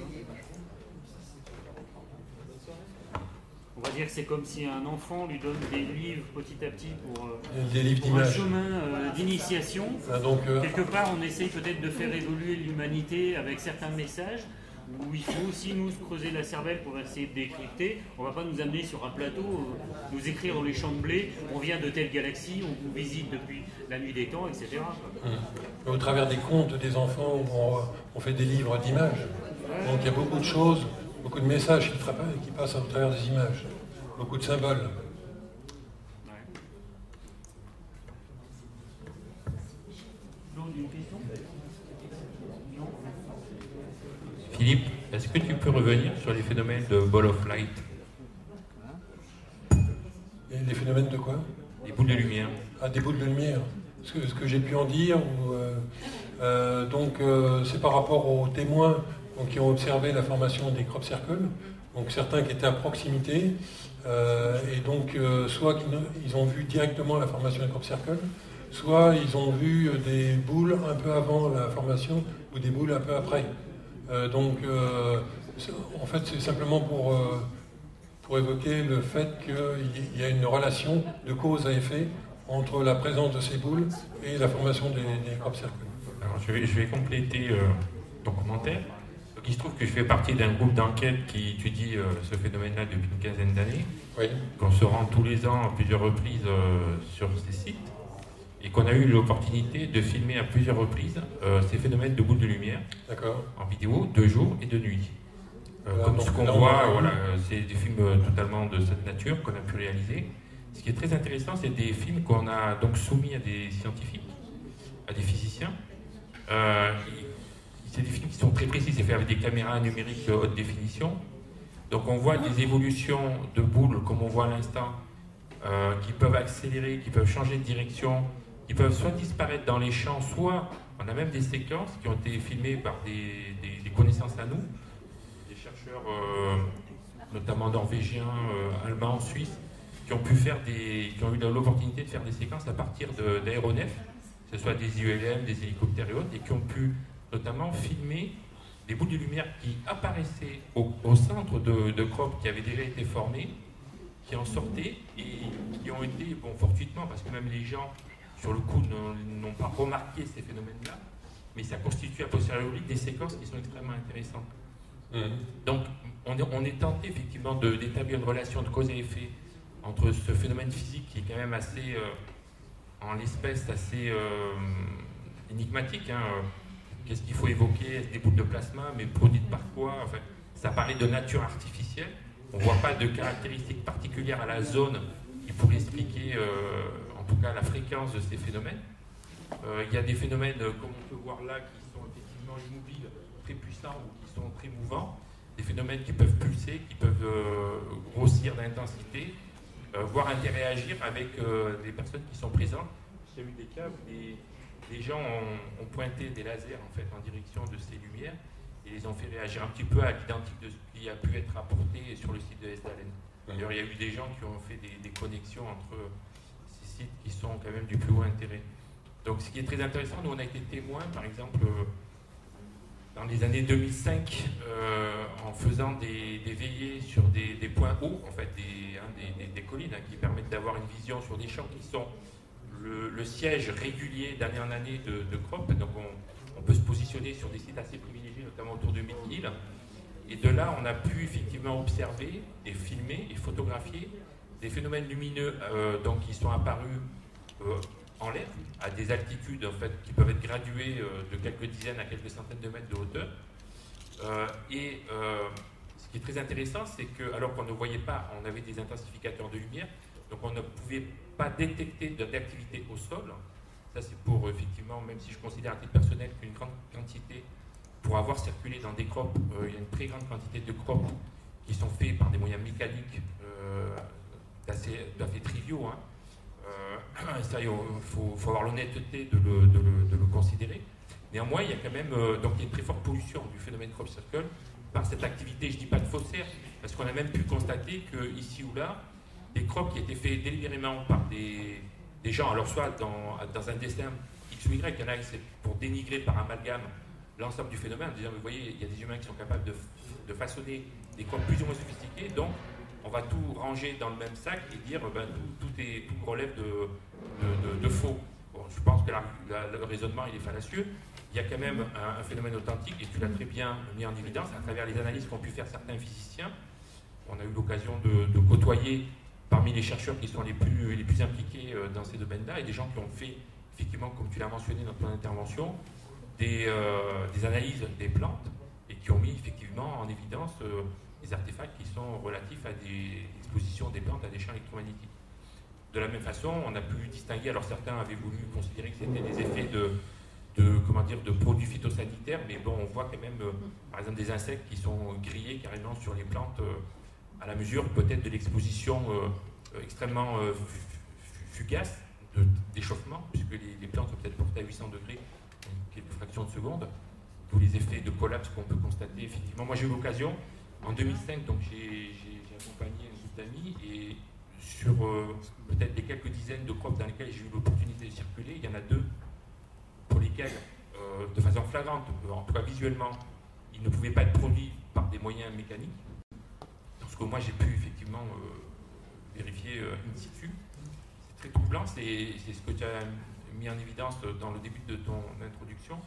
On va dire que c'est comme si un enfant lui donne des livres petit à petit pour un chemin d'initiation. Quelque part, on essaye peut-être de faire évoluer l'humanité avec certains messages, où il faut aussi nous creuser la cervelle pour essayer de décrypter. On ne va pas nous amener sur un plateau, nous écrire dans les champs de blé, on vient de telle galaxie, on vous visite depuis la nuit des temps, etc. Au travers des contes des enfants, on fait des livres d'images. Donc il y a beaucoup de choses, beaucoup de messages qui passent au travers des images, beaucoup de symboles. Philippe, est-ce que tu peux revenir sur les phénomènes de ball of light? Les phénomènes de quoi? Des boules de lumière. Ah, des boules de lumière. Ce que j'ai pu en dire, c'est par rapport aux témoins qui ont observé la formation des crop circles, donc certains qui étaient à proximité, et donc soit ils ont vu directement la formation des crop circles, soit ils ont vu des boules un peu avant la formation ou des boules un peu après. En fait, c'est simplement pour évoquer le fait qu'il y a une relation de cause à effet entre la présence de ces boules et la formation des crop circles. Alors, je vais compléter ton commentaire. Donc, il se trouve que je fais partie d'un groupe d'enquête qui étudie ce phénomène-là depuis une quinzaine d'années, qu'on se rend tous les ans à plusieurs reprises sur ces sites, et qu'on a eu l'opportunité de filmer à plusieurs reprises ces phénomènes de boules de lumière en vidéo, de jour et de nuit. Comme ce qu'on voit, c'est des films totalement de cette nature qu'on a pu réaliser. Ce qui est très intéressant, c'est des films qu'on a donc soumis à des scientifiques, à des physiciens. C'est des films qui sont très précis, c'est fait avec des caméras numériques haute définition. Donc on voit des évolutions de boules, comme on voit à l'instant, qui peuvent accélérer, qui peuvent changer de direction, qui peuvent soit disparaître dans les champs, soit on a même des séquences qui ont été filmées par des connaissances à nous, des chercheurs notamment norvégiens, allemands, suisses, qui ont eu l'opportunité de faire des séquences à partir d'aéronefs, que ce soit des ULM, des hélicoptères et autres, et qui ont pu notamment filmer des boules de lumière qui apparaissaient au centre de crop qui avaient déjà été formées, qui en sortaient et qui ont été, fortuitement, parce que même les gens sur le coup n'ont pas remarqué ces phénomènes-là, mais ça constitue a posteriori des séquences qui sont extrêmement intéressantes. Donc on est tenté effectivement d'établir une relation de cause et effet entre ce phénomène physique qui est quand même assez, en l'espèce, assez énigmatique. Qu'est-ce qu'il faut évoquer? Est-ce des boules de plasma, mais produites par quoi? Enfin, ça paraît de nature artificielle. On ne voit pas de caractéristiques particulières à la zone qui pourraient expliquer, en tout cas, la fréquence de ces phénomènes. Il y a des phénomènes, comme on peut voir là, qui sont effectivement immobiles, très puissants ou qui sont très mouvants. Des phénomènes qui peuvent pulser, qui peuvent grossir d'intensité, voire interagir avec les personnes qui sont présentes. Il y a eu des cas où les gens ont pointé des lasers en fait en direction de ces lumières et les ont fait réagir un petit peu à l'identique de ce qui a pu être apporté sur le site de Esdalen. D'ailleurs, il y a eu des gens qui ont fait des connexions entre ces sites qui sont quand même du plus haut intérêt. Donc, ce qui est très intéressant, nous on a été témoins, par exemple, dans les années 2005 en faisant des veillées sur des points hauts, en fait, des collines qui permettent d'avoir une vision sur des champs qui sont le siège régulier d'année en année de crop. Donc on peut se positionner sur des sites assez privilégiés, notamment autour de Mid-Hill. Et de là, on a pu effectivement observer et filmer et photographier des phénomènes lumineux donc, qui sont apparus en l'air, à des altitudes en fait, qui peuvent être graduées de quelques dizaines à quelques centaines de mètres de hauteur. Ce qui est très intéressant, c'est que, alors qu'on ne voyait pas, on avait des intensificateurs de lumière, donc on ne pouvait pas détecter d'activité au sol. Ça, c'est pour, effectivement, même si je considère à titre personnel qu'une grande quantité, pour avoir circulé dans des crops, il y a une très grande quantité de crops qui sont faits par des moyens mécaniques assez triviaux. Hein. Ça, il faut avoir l'honnêteté de le considérer. Néanmoins, il y a quand même donc il y a une très forte pollution du phénomène crop circle par cette activité, je ne dis pas de faussaire, parce qu'on a même pu constater que ici ou là, des crops qui étaient faits délibérément par des gens, alors soit dans un dessin X ou Y, il y en a c'est pour dénigrer par amalgame l'ensemble du phénomène, en disant, vous voyez, il y a des humains qui sont capables de façonner des crops plus ou moins sophistiqués, donc on va tout ranger dans le même sac et dire tout relève de faux. Bon, je pense que le raisonnement il est fallacieux. Il y a quand même un phénomène authentique, et tu l'as très bien mis en évidence à travers les analyses qu'ont pu faire certains physiciens. On a eu l'occasion de côtoyer parmi les chercheurs qui sont les plus impliqués dans ces domaines-là, et des gens qui ont fait, effectivement, comme tu l'as mentionné dans ton intervention, des analyses des plantes, et qui ont mis effectivement en évidence des artefacts qui sont relatifs à des expositions des plantes à des champs électromagnétiques. De la même façon, on a pu distinguer, alors certains avaient voulu considérer que c'était des effets de produits phytosanitaires, mais bon, on voit quand même, par exemple, des insectes qui sont grillés carrément sur les plantes à la mesure peut-être de l'exposition extrêmement fugace d'échauffement, puisque les plantes sont peut-être portées à 800 degrés en quelques fractions de seconde, d'où les effets de collapse qu'on peut constater effectivement. Moi, j'ai eu l'occasion, en 2005, donc j'ai accompagné un groupe d'amis, et sur peut-être les quelques dizaines de crops dans lesquels j'ai eu l'opportunité de circuler, il y en a deux pour lesquels, de façon flagrante, en tout cas visuellement, ils ne pouvaient pas être produits par des moyens mécaniques. Ce que moi j'ai pu effectivement vérifier in situ. C'est très troublant, c'est ce que tu as mis en évidence dans le début de ton introduction.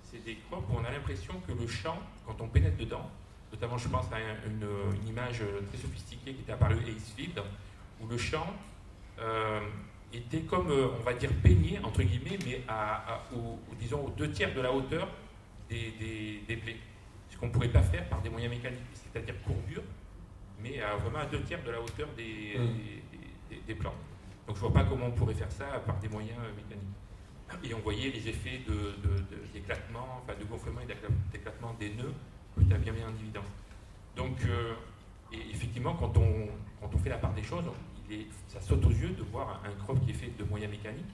C'est des crops où on a l'impression que le champ, quand on pénètre dedans, notamment je pense à une image très sophistiquée qui était apparue à Eastfield, où le champ était comme, on va dire, peigné, entre guillemets, mais disons aux 2/3 de la hauteur des blés. Ce qu'on ne pourrait pas faire par des moyens mécaniques, c'est-à-dire courbure, mais vraiment à 2/3 de la hauteur des plantes. Donc je ne vois pas comment on pourrait faire ça par des moyens mécaniques. Et on voyait les effets d'éclatement, enfin de gonflement et d'éclatement des nœuds que tu as bien mis en évidence. Donc, et effectivement, quand on fait la part des choses, ça saute aux yeux de voir un crop qui est fait de moyens mécaniques,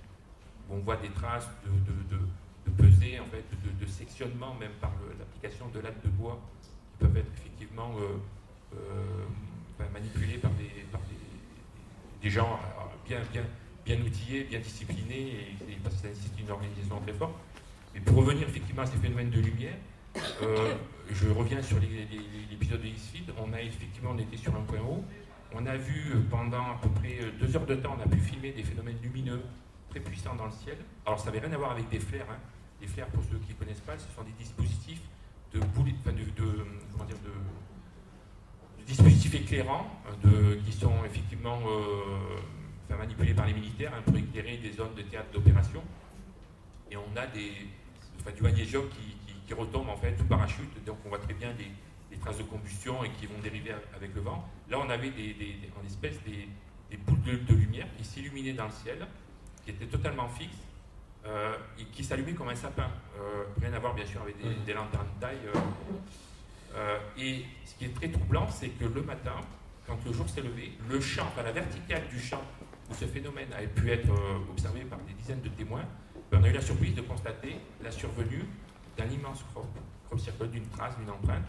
où on voit des traces de pesée, en fait, de sectionnement, même par l'application de lattes de bois, qui peuvent être effectivement manipulées par des gens bien outillés, bien disciplinés, parce que ça nécessite une organisation très forte. Mais pour revenir effectivement à ces phénomènes de lumière, je reviens sur l'épisode de Eastfield. On était sur un point haut. On a vu pendant à peu près 2 heures de temps, on a pu filmer des phénomènes lumineux très puissants dans le ciel. Alors ça n'avait rien à voir avec des flares. Hein. Les flares, pour ceux qui ne connaissent pas, ce sont des dispositifs de dispositifs éclairants qui sont effectivement manipulés par les militaires pour éclairer des zones de théâtre d'opération. Et on a du magnésium qui retombe en fait tout parachute, donc on voit très bien les traces de combustion et qui vont dériver avec le vent. Là, on avait en espèce des boules de lumière qui s'illuminaient dans le ciel, qui étaient totalement fixes et qui s'allumaient comme un sapin. Rien à voir, bien sûr, avec des lanternes de taille. Et ce qui est très troublant, c'est que le matin, quand le jour s'est levé, le champ, la verticale du champ où ce phénomène avait pu être observé par des dizaines de témoins, on a eu la surprise de constater la survenue d'un immense crop circle, d'une trace, d'une empreinte.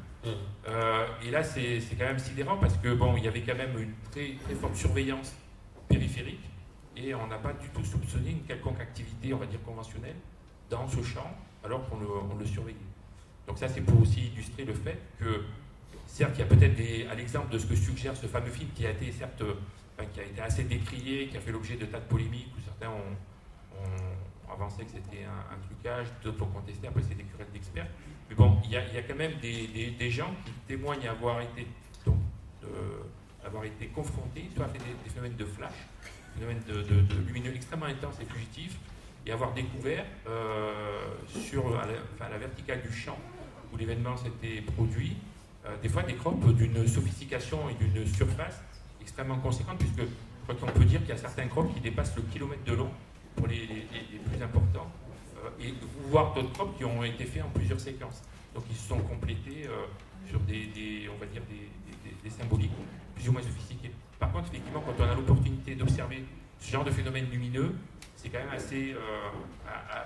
Et là, c'est quand même sidérant parce que il y avait quand même une très, très forte surveillance périphérique et on n'a pas du tout soupçonné une quelconque activité, on va dire conventionnelle, dans ce champ, alors qu'on le surveillait. Donc ça, c'est pour aussi illustrer le fait que, certes, il y a peut-être à l'exemple de ce que suggère ce fameux film qui a été, certes, qui a été assez décrié, qui a fait l'objet de tas de polémiques, où certains ont avancé que c'était un trucage, d'autres l'ont contesté, après c'est des querelles d'experts. Mais bon, il y a quand même des gens qui témoignent avoir été confrontés, soit à des phénomènes de flash, phénomènes de lumineux extrêmement intenses et fugitifs, et avoir découvert à la verticale du champ où l'événement s'était produit, des fois des crops d'une sophistication et d'une surface extrêmement conséquente, puisque je crois qu'on peut dire qu'il y a certains crops qui dépassent le kilomètre de long pour les plus importants, et voire d'autres crops qui ont été faits en plusieurs séquences. Donc ils se sont complétés sur on va dire des symboliques plus ou moins sophistiquées. Par contre, effectivement, quand on a l'opportunité d'observer ce genre de phénomène lumineux, c'est quand même assez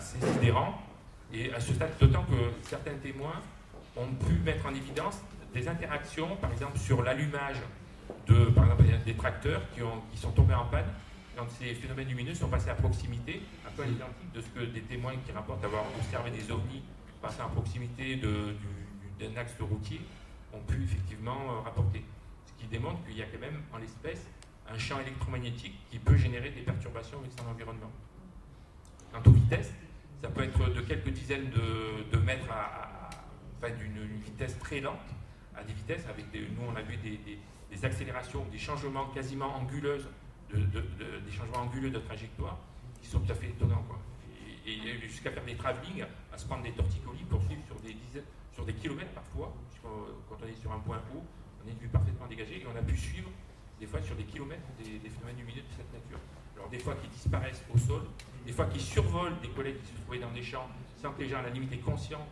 sidérant, et à ce stade, d'autant que certains témoins ont pu mettre en évidence des interactions, par exemple sur l'allumage par exemple, des tracteurs qui sont tombés en panne quand ces phénomènes lumineux sont passés à proximité, un peu à l'identique de ce que des témoins qui rapportent avoir observé des ovnis passer à proximité d'un axe routier ont pu effectivement rapporter. Ce qui démontre qu'il y a quand même en l'espèce un champ électromagnétique qui peut générer des perturbations avec son environnement. Quant aux vitesses, ça peut être de quelques dizaines de mètres d'une vitesse très lente à des vitesses avec nous on a vu des accélérations, des changements quasiment anguleuses, des changements anguleux de trajectoire qui sont tout à fait étonnants, quoi. Et jusqu'à faire des travelling, à se prendre des torticolis pour suivre sur des kilomètres parfois, quand on est sur un point haut, on a une vue parfaitement dégagée et on a pu suivre des fois sur des kilomètres des phénomènes lumineux de cette nature. Alors des fois qui disparaissent au sol, des fois qui survolent des collègues qui se trouvaient dans des champs sans que les gens à la limite aient conscience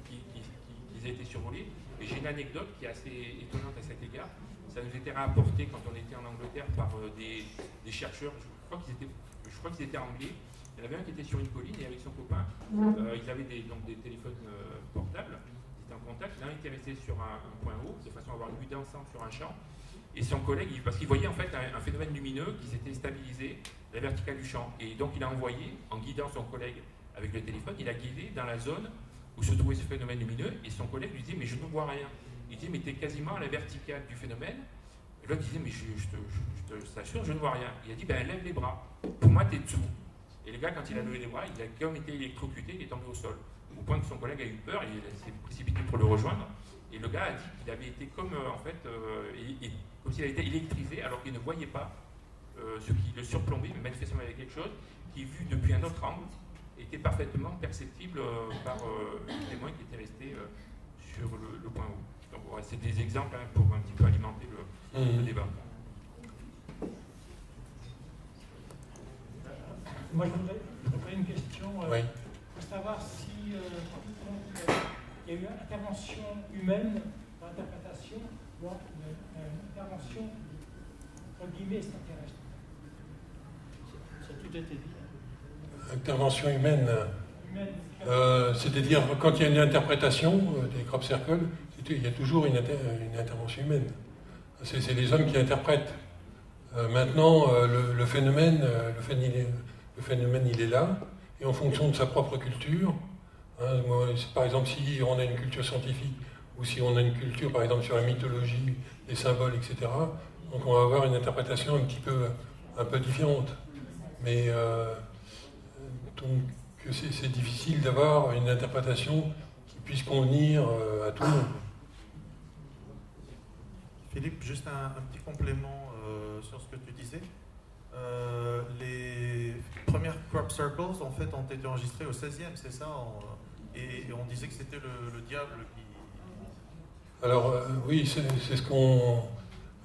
qu'ils aient été survolés. Et j'ai une anecdote qui est assez étonnante à cet égard. Ça nous était rapporté quand on était en Angleterre par des chercheurs, je crois qu'ils étaient anglais. Il y en avait un qui était sur une colline et avec son copain, ils avaient des téléphones portables, ils étaient en contact. L'un était resté sur un point haut, de façon à avoir une vue d'ensemble sur un champ. Et son collègue, parce qu'il voyait en fait un phénomène lumineux qui s'était stabilisé à la verticale du champ. Et donc il a envoyé, en guidant son collègue avec le téléphone, il a guidé dans la zone où se trouvait ce phénomène lumineux. Et son collègue lui disait, mais je ne vois rien. Il disait, mais tu es quasiment à la verticale du phénomène. Et l'autre disait, mais je t'assure, je ne vois rien. Il a dit, ben lève les bras. Pour moi, tu es dessous. Et le gars, quand il a levé les bras, il a comme été électrocuté, il est tombé au sol. Au point que son collègue a eu peur, il s'est précipité pour le rejoindre. Et le gars a dit qu'il avait été comme, comme s'il avait été électrisé alors qu'il ne voyait pas ce qui le surplombait, mais manifestement avec quelque chose qui, vu depuis un autre angle, était parfaitement perceptible par le témoin qui était resté sur le point haut. Donc voilà, c'est des exemples hein, pour un petit peu alimenter le débat. Moi, je voudrais une question pour savoir si il y a eu une intervention humaine dans l'interprétation ou une intervention, entre guillemets, extraterrestre. Ça a tout été dit. Intervention humaine, c'est-à-dire quand il y a une interprétation des crop circles, il y a toujours une intervention humaine. C'est les hommes qui interprètent. Maintenant, le phénomène, il est là, et en fonction de sa propre culture, hein, par exemple, si on a une culture scientifique, ou si on a une culture, par exemple, sur la mythologie, les symboles, etc., donc on va avoir une interprétation un peu différente. Mais donc c'est difficile d'avoir une interprétation qui puisse convenir à tout le monde. Philippe, juste un petit complément sur ce que tu disais. Les premières crop circles en fait ont été enregistrées au 16e, c'est ça et on disait que c'était le diable qui... Alors oui, c'est ce qu'on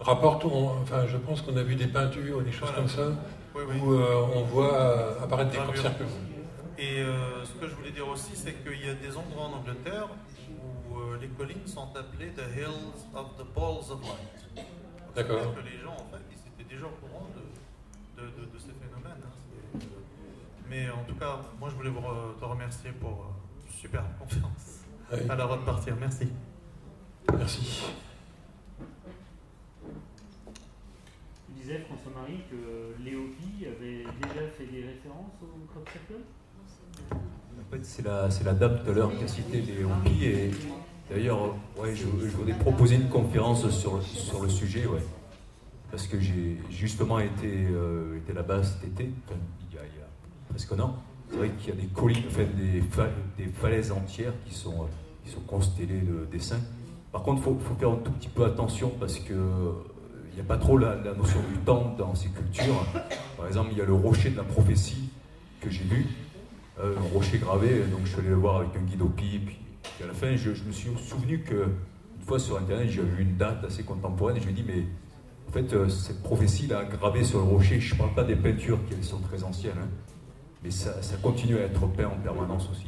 rapporte, enfin je pense qu'on a vu des peintures, des choses comme ça, où on voit apparaître des crop circles. Et ce que je voulais dire aussi, c'est qu'il y a des endroits en Angleterre où les collines sont appelées The Hills of the Balls of Light. D'accord. Que les gens, en fait, ils étaient déjà au courant de ces phénomènes. Hein. Mais en tout cas, moi je voulais te remercier pour une super conférence. Oui. À la de partir. Merci. Merci. Tu disais, François-Marie, que Léopi avait déjà fait des références au crop circle ? En fait, c'est la dame tout à l'heure qui a cité les hopis. Et d'ailleurs, ouais, je voudrais proposer une conférence sur le sujet. Ouais. Parce que j'ai justement été là-bas cet été, enfin, il y a presque un an. C'est vrai qu'il y a des collines, enfin, des falaises entières qui sont constellées de dessins. Par contre, il faut faire un tout petit peu attention parce que il n'y a pas trop la notion du temps dans ces cultures. Par exemple, il y a le rocher de la prophétie que j'ai vu, un rocher gravé, donc je suis allé le voir avec un guide hopi, puis à la fin, je me suis souvenu qu'une fois sur Internet, j'ai vu une date assez contemporaine, et je me dis, mais en fait, cette prophétie-là, gravée sur le rocher, je ne parle pas des peintures qui sont très anciennes, hein, mais ça continue à être peint en permanence aussi.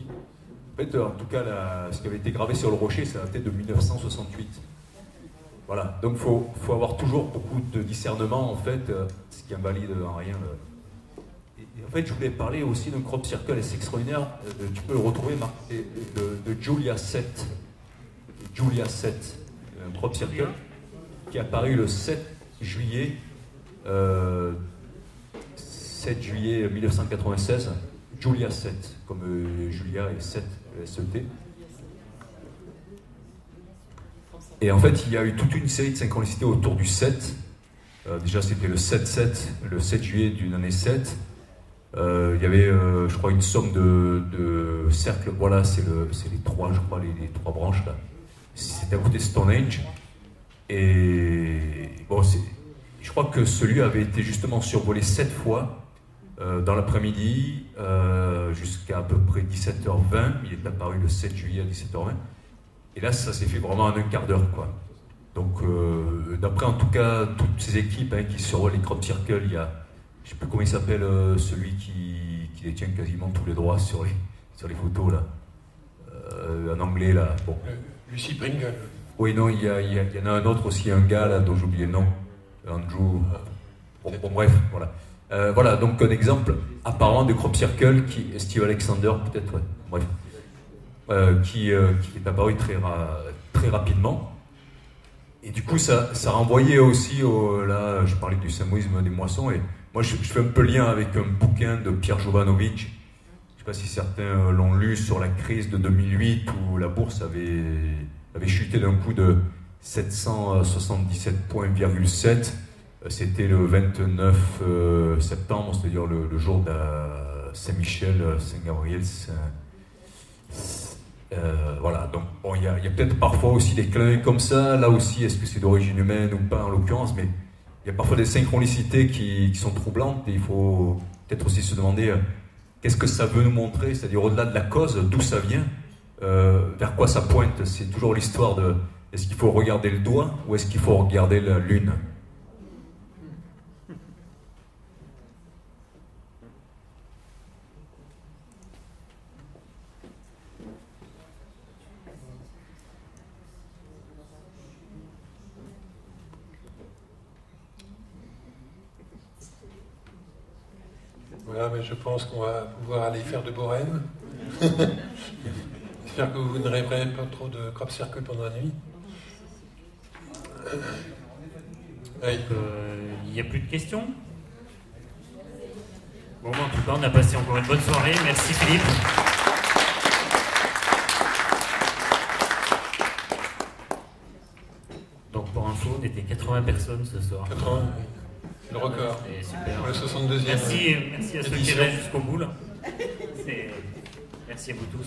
En fait, en tout cas, ce qui avait été gravé sur le rocher, ça datait de 1968. Voilà, donc il faut avoir toujours beaucoup de discernement, en fait, ce qui invalide en rien. Et en fait, je voulais parler aussi d'un crop circle assez extraordinaire, tu peux le retrouver, Marc, de Julia 7. Julia 7, un crop circle qui est apparu le 7 juillet 1996, Julia 7, comme Julia et 7, SET. Et en fait, il y a eu toute une série de synchronicités autour du 7. Déjà, c'était le 7-7, le 7 juillet d'une année 7. Il y avait, je crois, une somme de cercles. Voilà, c'est les trois, je crois, les trois branches là. C'était à côté de Stonehenge. Et bon, je crois que celui avait été justement survolé 7 fois dans l'après-midi jusqu'à peu près 17h20. Il est apparu le 7 juillet à 17h20. Et là, ça s'est fait vraiment en un quart d'heure, quoi. Donc, d'après en tout cas toutes ces équipes qui survolent les crop circles, il y a, je ne sais plus comment il s'appelle, celui qui détient quasiment tous les droits sur les photos là, en anglais là. Bon. Lucy Pringle. Oui, non, il y en a un autre aussi, un gars là dont j'ai oublié le nom, Andrew. Bon, bref, voilà. Voilà, donc un exemple apparemment de crop circle Steve Alexander peut-être, ouais. Bref. Qui est apparu très rapidement. Et du coup, ça renvoyait aussi là, je parlais du symbolisme des moissons, et moi je fais un peu lien avec un bouquin de Pierre Jovanovic, je ne sais pas si certains l'ont lu, sur la crise de 2008 où la bourse avait chuté d'un coup de 777 points, c'était le 29 septembre, c'est-à-dire le jour de Saint-Michel, Saint-Gabriel, voilà, donc bon, il y a peut-être parfois aussi des clins comme ça, là aussi, est-ce que c'est d'origine humaine ou pas en l'occurrence, mais il y a parfois des synchronicités qui sont troublantes, et il faut peut-être aussi se demander qu'est-ce que ça veut nous montrer, c'est-à-dire au-delà de la cause, d'où ça vient, vers quoi ça pointe. C'est toujours l'histoire de est-ce qu'il faut regarder le doigt ou est-ce qu'il faut regarder la lune. Voilà, mais je pense qu'on va pouvoir aller faire de Boren. J'espère que vous ne rêverez pas trop de crop circle pendant la nuit. Oui. Il n'y a plus de questions. Bon, en tout cas, on a passé encore une bonne soirée. Merci Philippe. Donc pour info, on était 80 personnes ce soir. 80, oui. Le record. Et super. Pour le 62e. Merci à ceux qui restent jusqu'au bout. Là. Merci à vous tous.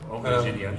Bon, génial.